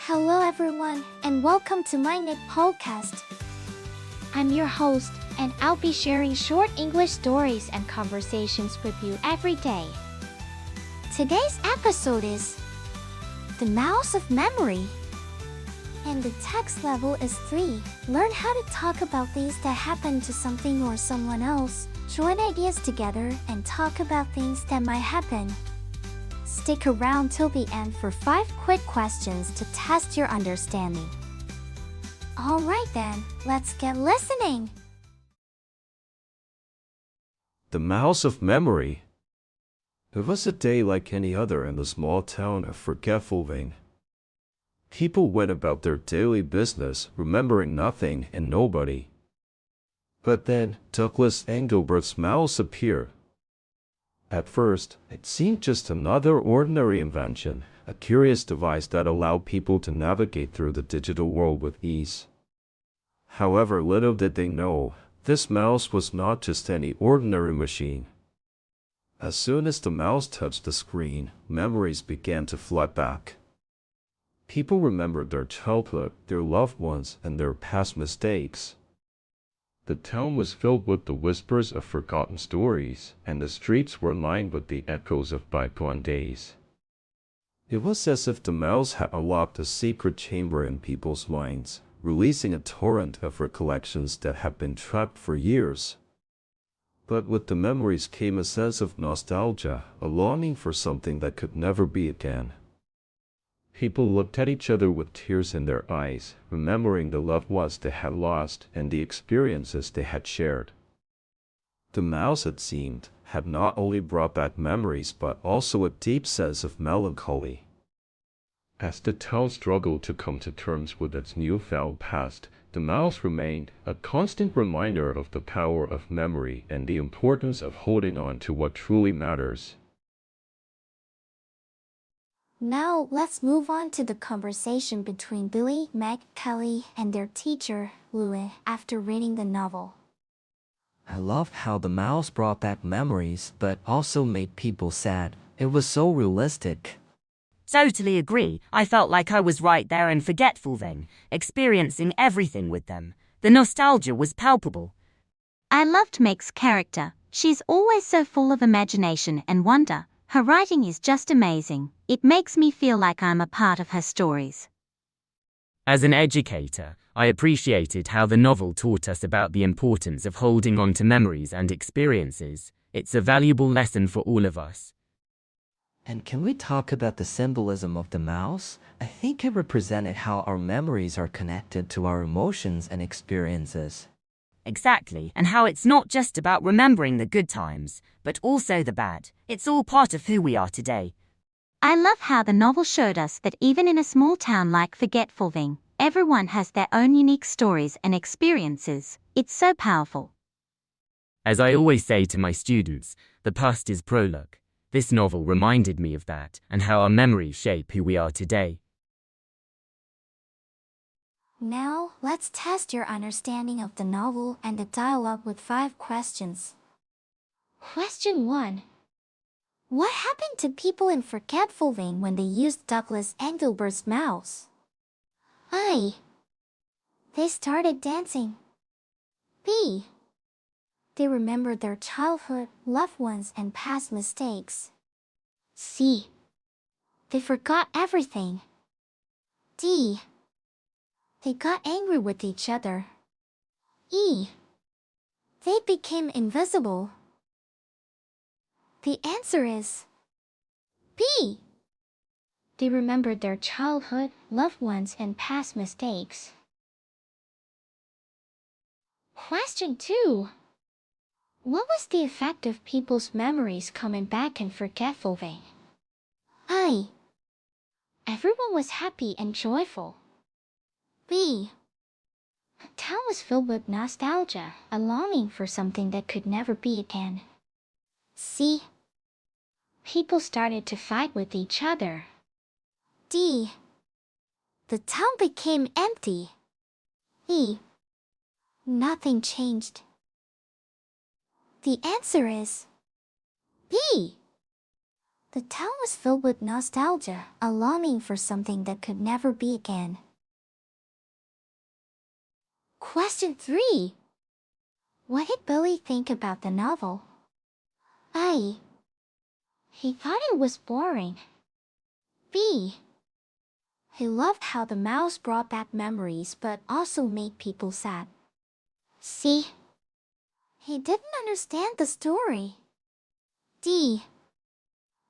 Hello everyone, and welcome to MyniQ podcast. I'm your host, and I'll be sharing short English stories and conversations with you every day. Today's episode is The Mouse of Memory. And the text level is 3. Learn how to talk about things that happen to something or someone else. Join ideas together and talk about things that might happen. Stick around till the end for 5 quick questions to test your understanding. Alright then, let's get listening! The Mouse of Memory. It was a day like any other in the small town of Forgetfulving. People went about their daily business, remembering nothing and nobody. But then, Douglas Engelbert's mouse appeared. At first, it seemed just another ordinary invention, a curious device that allowed people to navigate through the digital world with ease. However, little did they know, this mouse was not just any ordinary machine. As soon as the mouse touched the screen, memories began to flood back. People remembered their childhood, their loved ones, and their past mistakes. The town was filled with the whispers of forgotten stories, and the streets were lined with the echoes of bygone days. It was as if the mouse had unlocked a secret chamber in people's minds, releasing a torrent of recollections that had been trapped for years. But with the memories came a sense of nostalgia, a longing for something that could never be again. People looked at each other with tears in their eyes, remembering the loved ones they had lost and the experiences they had shared. The mouse, it seemed, had not only brought back memories but also a deep sense of melancholy. As the town struggled to come to terms with its newfound past, the mouse remained a constant reminder of the power of memory and the importance of holding on to what truly matters. Now, let's move on to the conversation between Billy, Meg, Kelly, and their teacher, Louis, after reading the novel. I loved how the mouse brought back memories, but also made people sad. It was so realistic. Totally agree. I felt like I was right there in Forgetfulving, experiencing everything with them. The nostalgia was palpable. I loved Meg's character. She's always so full of imagination and wonder. Her writing is just amazing. It makes me feel like I'm a part of her stories. As an educator, I appreciated how the novel taught us about the importance of holding on to memories and experiences. It's a valuable lesson for all of us. And can we talk about the symbolism of the mouse? I think it represented how our memories are connected to our emotions and experiences. Exactly, and how it's not just about remembering the good times, but also the bad. It's all part of who we are today. I love how the novel showed us that even in a small town like Forgetfulving, everyone has their own unique stories and experiences. It's so powerful. As I always say to my students, the past is prologue. This novel reminded me of that, and how our memories shape who we are today. Now, let's test your understanding of the novel and the dialogue with 5 questions. Question 1. What happened to people in Forgetfulving when they used Douglas Engelbert's mouse? A. They started dancing. B. They remembered their childhood, loved ones, and past mistakes. C. They forgot everything. D. They got angry with each other. E. They became invisible. The answer is B. They remembered their childhood, loved ones, and past mistakes. Question 2. What was the effect of people's memories coming back in Forgetfulving? A. Everyone was happy and joyful. B. The town was filled with nostalgia, a longing for something that could never be again. C. People started to fight with each other. D. The town became empty. E. Nothing changed. The answer is B. The town was filled with nostalgia, a longing for something that could never be again. Question 3. What did Billy think about the novel? A. He thought it was boring. B. He loved how the mouse brought back memories but also made people sad. C. He didn't understand the story. D.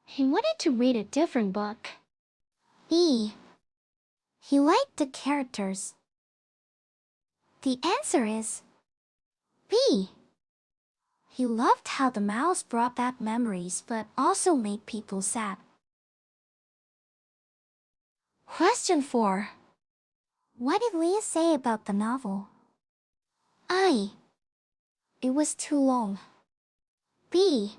He wanted to read a different book. E. He liked the characters. The answer is B. He loved how the mouse brought back memories but also made people sad. Question 4. What did Leah say about the novel? A. It was too long. B.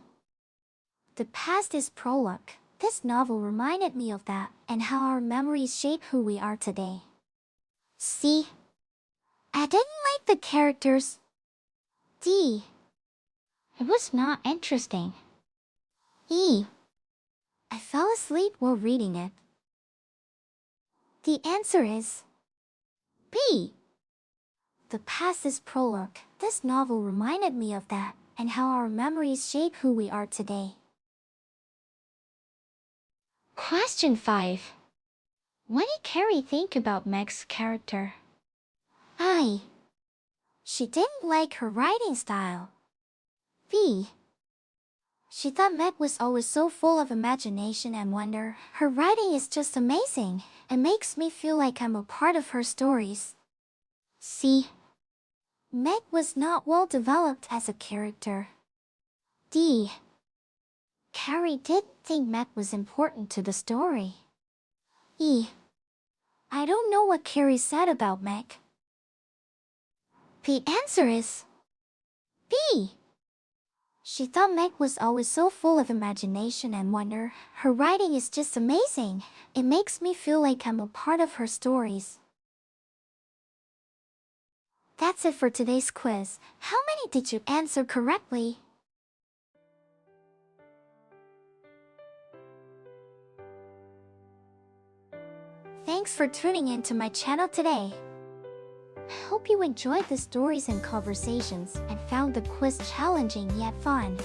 The past is prologue. This novel reminded me of that and how our memories shape who we are today. C. I didn't like the characters. D. It was not interesting. E. I fell asleep while reading it. The answer is B. The past is prologue. This novel reminded me of that and how our memories shape who we are today. Question 5. What did Carrie think about Meg's character? A. She didn't like her writing style. B. She thought Meg was always so full of imagination and wonder. Her writing is just amazing. It makes me feel like I'm a part of her stories. C. Meg was not well developed as a character. D. Carrie didn't think Meg was important to the story. E. I don't know what Carrie said about Meg. The answer is B. She thought Meg was always so full of imagination and wonder. Her writing is just amazing. It makes me feel like I'm a part of her stories. That's it for today's quiz. How many did you answer correctly? Thanks for tuning in to my channel today. I hope you enjoyed the stories and conversations and found the quiz challenging yet fun.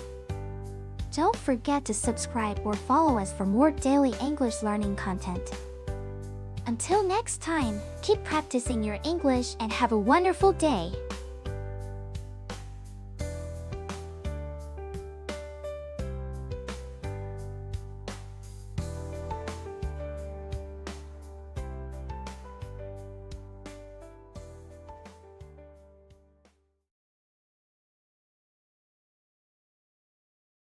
Don't forget to subscribe or follow us for more daily English learning content. Until next time, keep practicing your English and have a wonderful day.